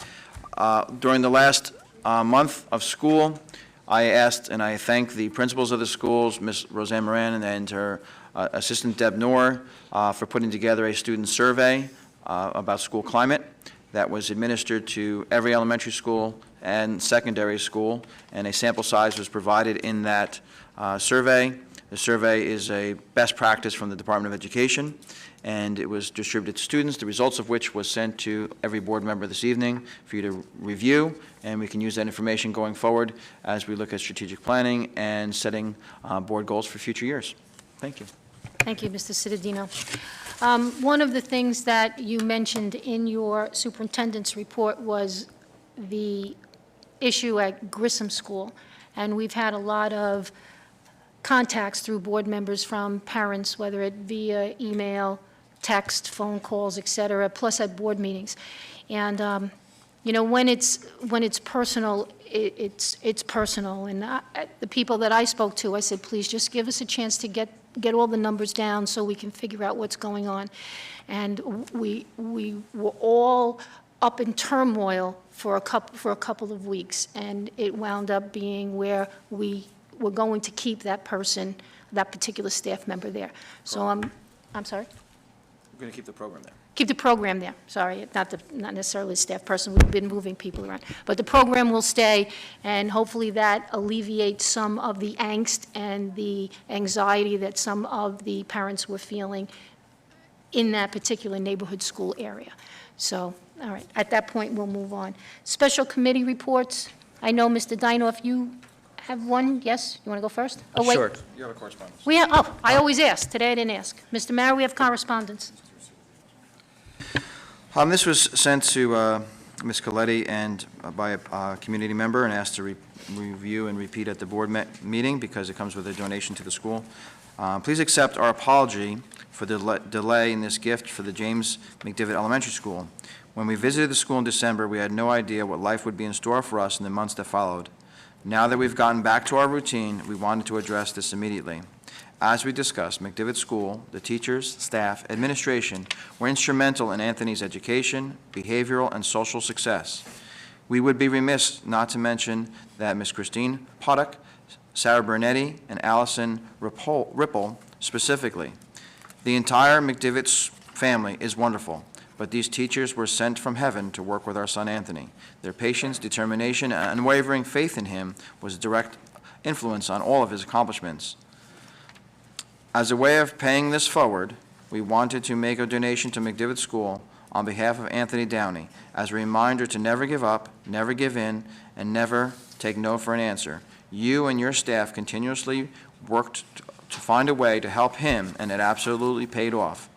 During the last month of school, I asked and I thank the principals of the schools, Ms. Roseanne Moran and her assistant Deb Noor, for putting together a student survey about school climate that was administered to every elementary school and secondary school, and a sample size was provided in that survey. The survey is a best practice from the Department of Education, and it was distributed to students, the results of which was sent to every board member this evening for you to review, and we can use that information going forward as we look at strategic planning and setting board goals for future years. Thank you. Thank you, Mr. Cittadino. One of the things that you mentioned in your superintendent's report was the issue at Grissom School, and we've had a lot of contacts through board members from parents, whether it via email, text, phone calls, et cetera, plus at board meetings. And, you know, when it's personal, it's personal. And the people that I spoke to, I said, please just give us a chance to get all the numbers down so we can figure out what's going on. And we were all up in turmoil for a couple of weeks, and it wound up being where we're going to keep that person, that particular staff member there. So I'm sorry? We're going to keep the program there. Keep the program there, sorry, not necessarily a staff person, we've been moving people around. But the program will stay, and hopefully that alleviates some of the angst and the anxiety that some of the parents were feeling in that particular neighborhood school area. So, all right, at that point, we'll move on. Special committee reports. I know, Mr. Dinoff, you have one, yes? You want to go first? Oh, wait. Sure. You have a correspondence. I always ask. Today I didn't ask. Mr. Mayor, we have correspondence. This was sent to Ms. Coletti and by a community member and asked to review and repeat at the board meeting because it comes with a donation to the school. Please accept our apology for the delay in this gift for the James McDivitt Elementary School. When we visited the school in December, we had no idea what life would be in store for us in the months that followed. Now that we've gotten back to our routine, we wanted to address this immediately. As we discussed, McDivitt School, the teachers, staff, administration were instrumental in Anthony's education, behavioral, and social success. We would be remiss not to mention that Ms. Christine Potok, Sarah Bernetti, and Allison Ripple specifically. The entire McDivitt family is wonderful, but these teachers were sent from heaven to work with our son Anthony. Their patience, determination, and unwavering faith in him was a direct influence on all of his accomplishments. As a way of paying this forward, we wanted to make a donation to McDivitt School on behalf of Anthony Downey as a reminder to never give up, never give in, and never take no for an answer. You and your staff continuously worked to find a way to help him, and it absolutely paid off.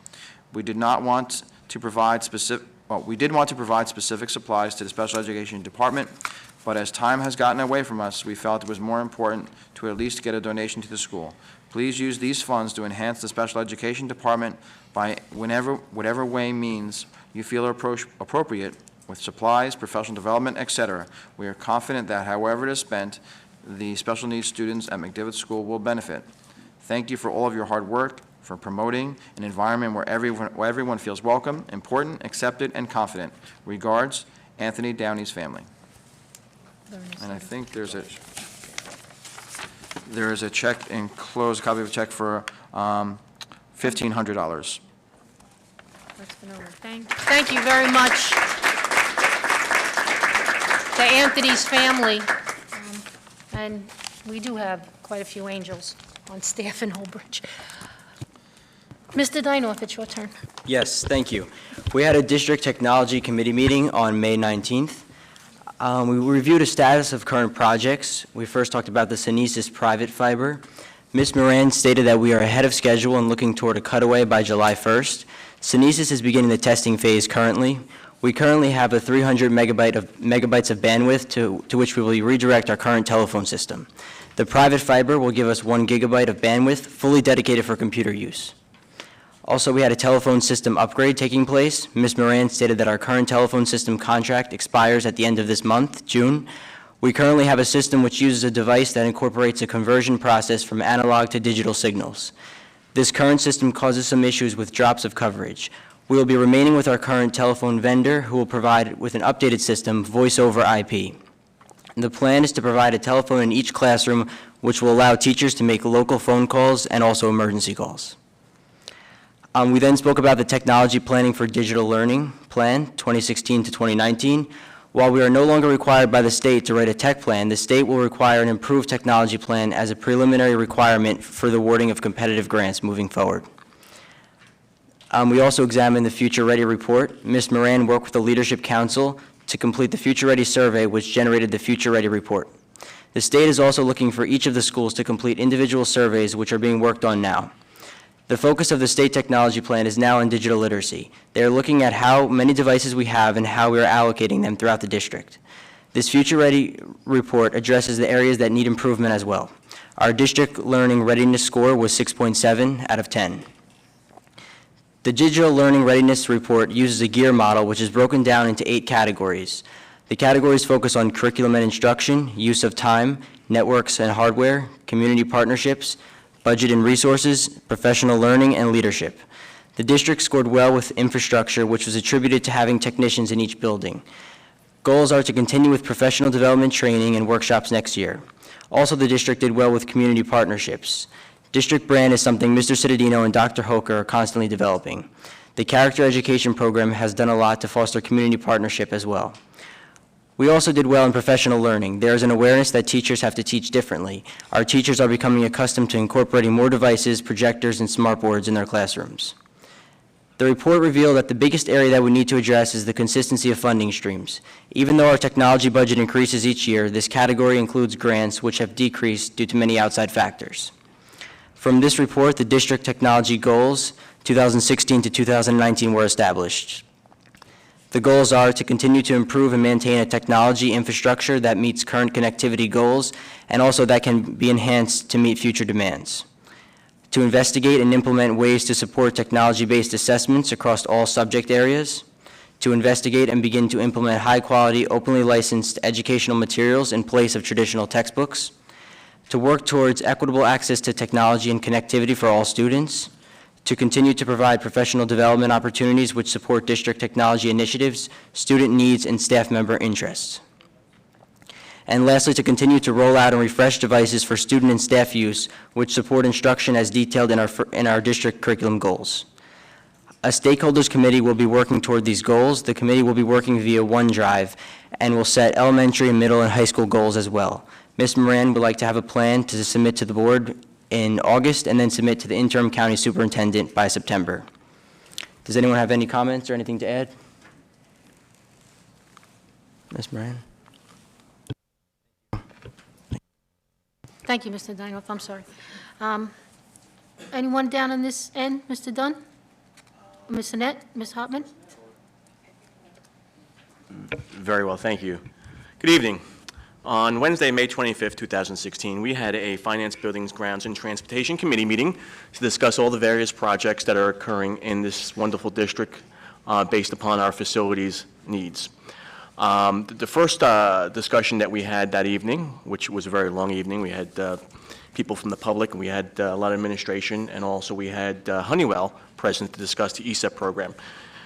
We did want to provide specific supplies to the special education department, but as time has gotten away from us, we felt it was more important to at least get a donation to the school. Please use these funds to enhance the special education department by whatever way means you feel are appropriate with supplies, professional development, etc. We are confident that however it is spent, the special needs students at McDivitt School will benefit. Thank you for all of your hard work, for promoting an environment where everyone feels welcome, important, accepted, and confident. Regards, Anthony Downey's family. And I think there is a check enclosed, copy of a check for $1,500. Thank you very much to Anthony's family. And we do have quite a few angels on staff in Old Bridge. Mr. Dinoff, it's your turn. Yes, thank you. We had a district technology committee meeting on May 19th. We reviewed a status of current projects. We first talked about the Synesis private fiber. Ms. Moran stated that we are ahead of schedule and looking toward a cutaway by July 1st. Synesis is beginning the testing phase currently. We currently have a 300 megabytes of bandwidth to which we will redirect our current telephone system. The private fiber will give us 1 gigabyte of bandwidth, fully dedicated for computer use. Also, we had a telephone system upgrade taking place. Ms. Moran stated that our current telephone system contract expires at the end of this month, June. We currently have a system which uses a device that incorporates a conversion process from analog to digital signals. This current system causes some issues with drops of coverage. We will be remaining with our current telephone vendor, who will provide, with an updated system, voice over IP. The plan is to provide a telephone in each classroom, which will allow teachers to make local phone calls and also emergency calls. We then spoke about the technology planning for digital learning plan, 2016 to 2019. While we are no longer required by the state to write a tech plan, the state will require an improved technology plan as a preliminary requirement for the awarding of competitive grants moving forward. We also examined the Future Ready report. Ms. Moran worked with the Leadership Council to complete the Future Ready survey, which generated the Future Ready report. The state is also looking for each of the schools to complete individual surveys, which are being worked on now. The focus of the state technology plan is now on digital literacy. They are looking at how many devices we have and how we are allocating them throughout the district. This Future Ready report addresses the areas that need improvement as well. Our district learning readiness score was 6.7 out of 10. The digital learning readiness report uses a GEAR model, which is broken down into 8 categories. The categories focus on curriculum and instruction, use of time, networks and hardware, community partnerships, budget and resources, professional learning, and leadership. The district scored well with infrastructure, which was attributed to having technicians in each building. Goals are to continue with professional development training and workshops next year. Also, the district did well with community partnerships. District brand is something Mr. Cittadino and Dr. Hoker are constantly developing. The character education program has done a lot to foster community partnership as well. We also did well in professional learning. There is an awareness that teachers have to teach differently. Our teachers are becoming accustomed to incorporating more devices, projectors, and smartboards in their classrooms. The report revealed that the biggest area that we need to address is the consistency of funding streams. Even though our technology budget increases each year, this category includes grants which have decreased due to many outside factors. From this report, the district technology goals 2016 to 2019 were established. The goals are to continue to improve and maintain a technology infrastructure that meets current connectivity goals and also that can be enhanced to meet future demands. To investigate and implement ways to support technology-based assessments across all subject areas. To investigate and begin to implement high-quality, openly licensed educational materials in place of traditional textbooks. To work towards equitable access to technology and connectivity for all students. To continue to provide professional development opportunities which support district technology initiatives, student needs, and staff member interests. And lastly, to continue to roll out and refresh devices for student and staff use which support instruction as detailed in our district curriculum goals. A stakeholders committee will be working toward these goals. The committee will be working via OneDrive and will set elementary, middle, and high school goals as well. Ms. Moran would like to have a plan to submit to the board in August and then submit to the interim county superintendent by September. Does anyone have any comments or anything to add? Ms. Moran? Thank you, Mr. Dinoff. I'm sorry. Anyone down on this end? Mr. Dunn? Ms. Annette? Ms. Hartman? Very well, thank you. Good evening. On Wednesday, May 25th, 2016, we had a Finance, Buildings, Grounds, and Transportation Committee meeting to discuss all the various projects that are occurring in this wonderful district based upon our facilities needs. The first discussion that we had that evening, which was a very long evening, we had people from the public, and we had a lot of administration, and also we had Honeywell present to discuss the ESEP program.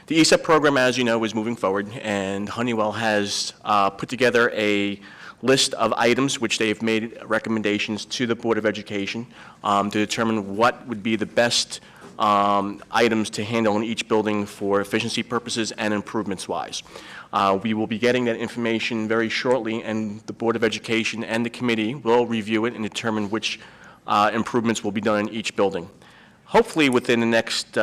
The ESEP program, as you know, is moving forward, and Honeywell has put together a list of items which they've made recommendations to the Board of Education to determine what would be the best items to handle in each building for efficiency purposes and improvements-wise. We will be getting that information very shortly, and the Board of Education and the committee will review it and determine which improvements will be done in each building. Hopefully, within the next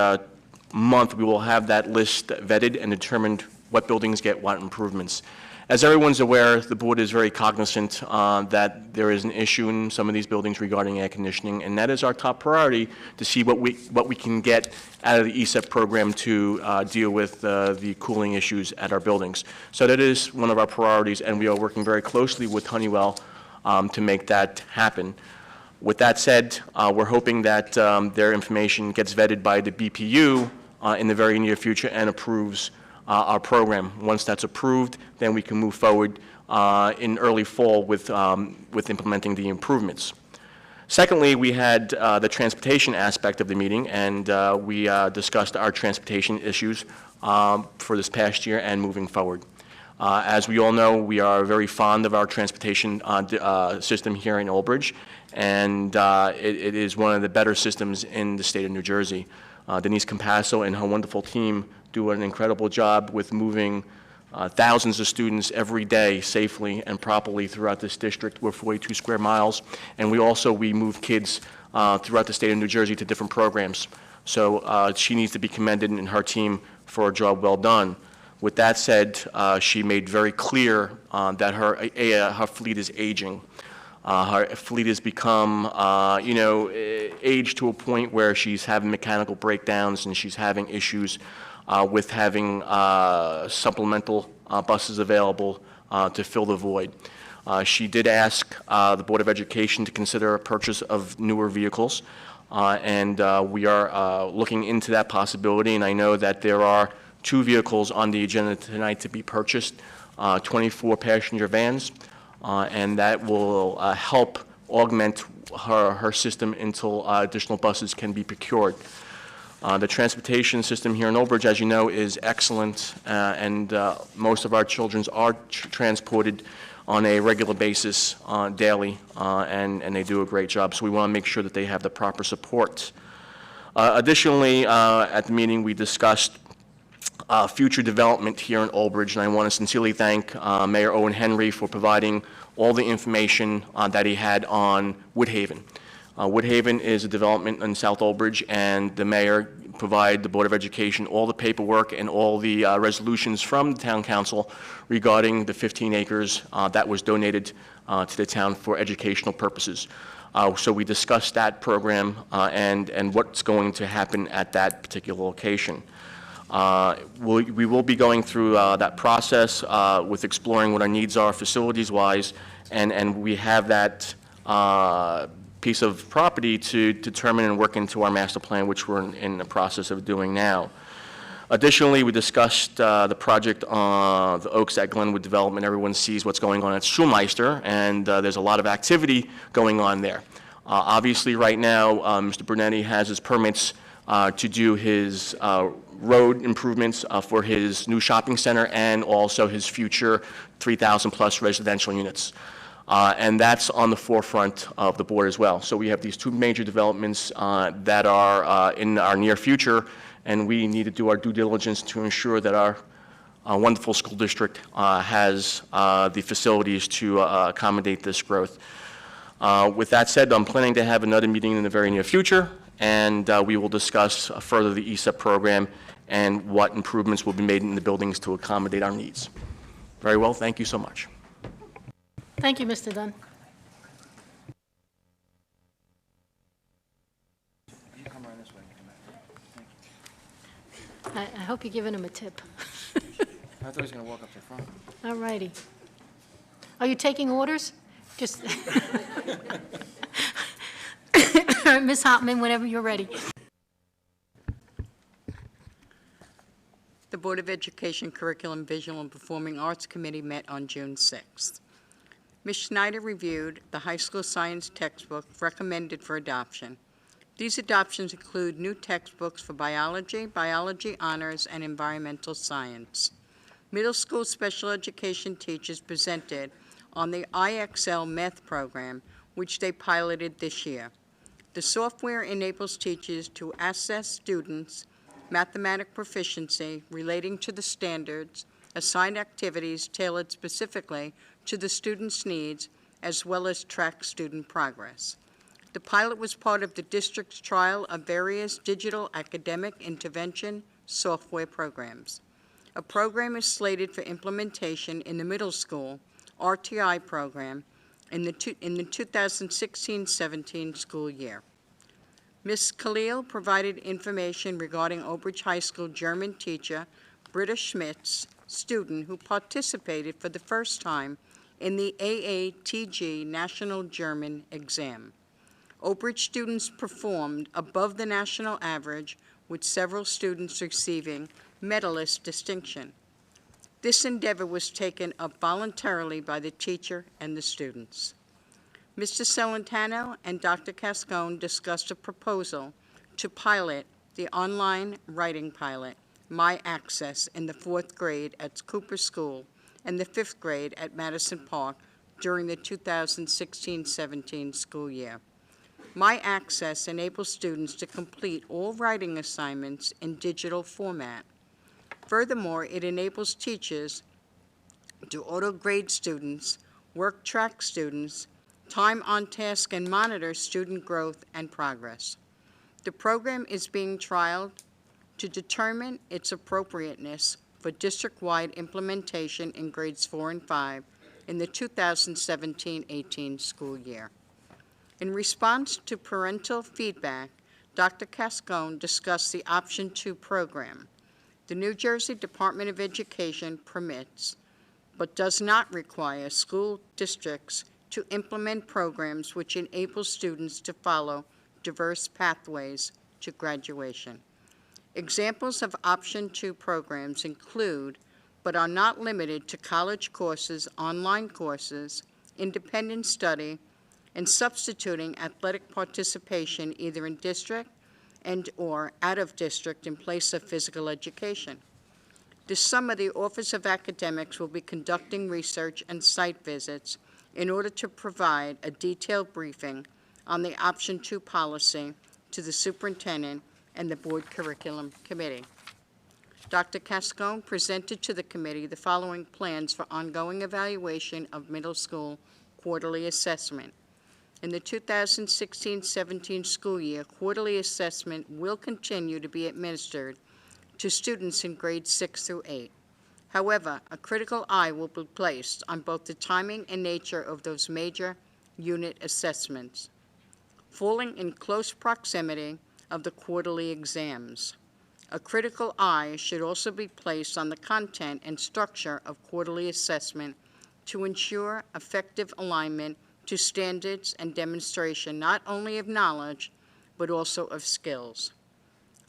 month, we will have that list vetted and determined what buildings get what improvements. As everyone's aware, the board is very cognizant that there is an issue in some of these buildings regarding air conditioning, and that is our top priority to see what we can get out of the ESEP program to deal with the cooling issues at our buildings. So that is one of our priorities, and we are working very closely with Honeywell to make that happen. With that said, we're hoping that their information gets vetted by the BPU in the very near future and approves our program. Once that's approved, then we can move forward in early fall with implementing the improvements. Secondly, we had the transportation aspect of the meeting, and we discussed our transportation issues for this past year and moving forward. As we all know, we are very fond of our transportation system here in Old Bridge, and it is one of the better systems in the state of New Jersey. Denise Compasso and her wonderful team do an incredible job with moving thousands of students every day safely and properly throughout this district. We're 42 square miles, and we move kids throughout the state of New Jersey to different programs. So she needs to be commended and her team for a job well done. With that said, she made very clear that her fleet is aging. Her fleet has become, aged to a point where she's having mechanical breakdowns and she's having issues with having supplemental buses available to fill the void. She did ask the Board of Education to consider a purchase of newer vehicles, and we are looking into that possibility, and I know that there are 2 vehicles on the agenda tonight to be purchased, 24 passenger vans, and that will help augment her system until additional buses can be procured. The transportation system here in Old Bridge, as you know, is excellent, and most of our children are transported on a regular basis daily, and they do a great job. So we want to make sure that they have the proper support. Additionally, at the meeting, we discussed future development here in Old Bridge, and I want to sincerely thank Mayor Owen Henry for providing all the information that he had on Woodhaven. Woodhaven is a development in South Old Bridge, and the mayor provide the Board of Education all the paperwork and all the resolutions from the town council regarding the 15 acres that was donated to the town for educational purposes. So we discussed that program and what's going to happen at that particular location. We will be going through that process with exploring what our needs are facilities-wise, and we have that piece of property to determine and work into our master plan, which we're in the process of doing now. Additionally, we discussed the project on the Oaks at Glenwood Development. Everyone sees what's going on at Schulmeister, and there's a lot of activity going on there. Obviously, right now, Mr. Brunetti has his permits to do his road improvements for his new shopping center and also his future 3,000-plus residential units. And that's on the forefront of the board as well. So we have these two major developments that are in our near future, and we need to do our due diligence to ensure that our wonderful school district has the facilities to accommodate this growth. With that said, I'm planning to have another meeting in the very near future, and we will discuss further the ESEP program and what improvements will be made in the buildings to accommodate our needs. Very well, thank you so much. Thank you, Mr. Dunn. I hope you're giving him a tip. I thought he was going to walk up to the front. All righty. Are you taking orders? Just, Ms. Hopman, whenever you're ready. The Board of Education Curriculum, Visual, and Performing Arts Committee met on June 6th. Ms. Schneider reviewed the high school science textbook recommended for adoption. These adoptions include new textbooks for biology, biology honors, and environmental science. Middle school special education teachers presented on the IXL math program, which they piloted this year. The software enables teachers to assess students' mathematic proficiency relating to the standards, assign activities tailored specifically to the student's needs, as well as track student progress. The pilot was part of the district's trial of various digital academic intervention software programs. A program is slated for implementation in the middle school RTI program in the 2016-17 school year. Ms. Khalil provided information regarding Oak Ridge High School German teacher Britta Schmidt's student who participated for the first time in the AATG National German exam. Oak Ridge students performed above the national average, with several students receiving medalist distinction. This endeavor was taken up voluntarily by the teacher and the students. Mr. Celentano and Dr. Cascone discussed a proposal to pilot the online writing pilot, My Access, in the 4th grade at Cooper School and the 5th grade at Madison Park during the 2016-17 school year. My Access enables students to complete all writing assignments in digital format. Furthermore, it enables teachers to auto-grade students, work track students, time on task, and monitor student growth and progress. The program is being trialed to determine its appropriateness for district-wide implementation in grades 4 and 5 in the 2017-18 school year. In response to parental feedback, Dr. Cascone discussed the Option 2 program. The New Jersey Department of Education permits, but does not require school districts to implement programs which enable students to follow diverse pathways to graduation. Examples of Option 2 programs include, but are not limited to, college courses, online courses, independent study, and substituting athletic participation either in district and/or out of district in place of physical education. This summer, the Office of Academics will be conducting research and site visits in order to provide a detailed briefing on the Option 2 policy to the superintendent and the Board Curriculum Committee. Dr. Cascone presented to the committee the following plans for ongoing evaluation of middle school quarterly assessment. In the 2016-17 school year, quarterly assessment will continue to be administered to students in grades 6 through 8. However, a critical eye will be placed on both the timing and nature of those major unit assessments, falling in close proximity of the quarterly exams. A critical eye should also be placed on the content and structure of quarterly assessment to ensure effective alignment to standards and demonstration not only of knowledge, but also of skills.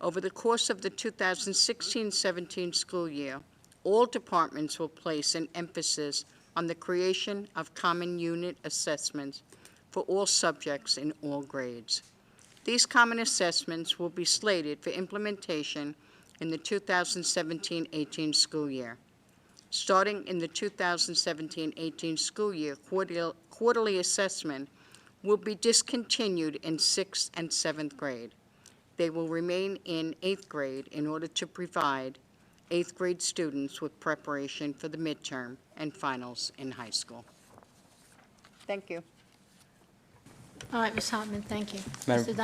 Over the course of the 2016-17 school year, all departments will place an emphasis on the creation of common unit assessments for all subjects in all grades. These common assessments will be slated for implementation in the 2017-18 school year. Starting in the 2017-18 school year, quarterly assessment will be discontinued in 6th and 7th grade. They will remain in 8th grade in order to provide 8th grade students with preparation for the midterm and finals in high school. Thank you. All right, Ms. Hartman, thank you. Madam- Mr.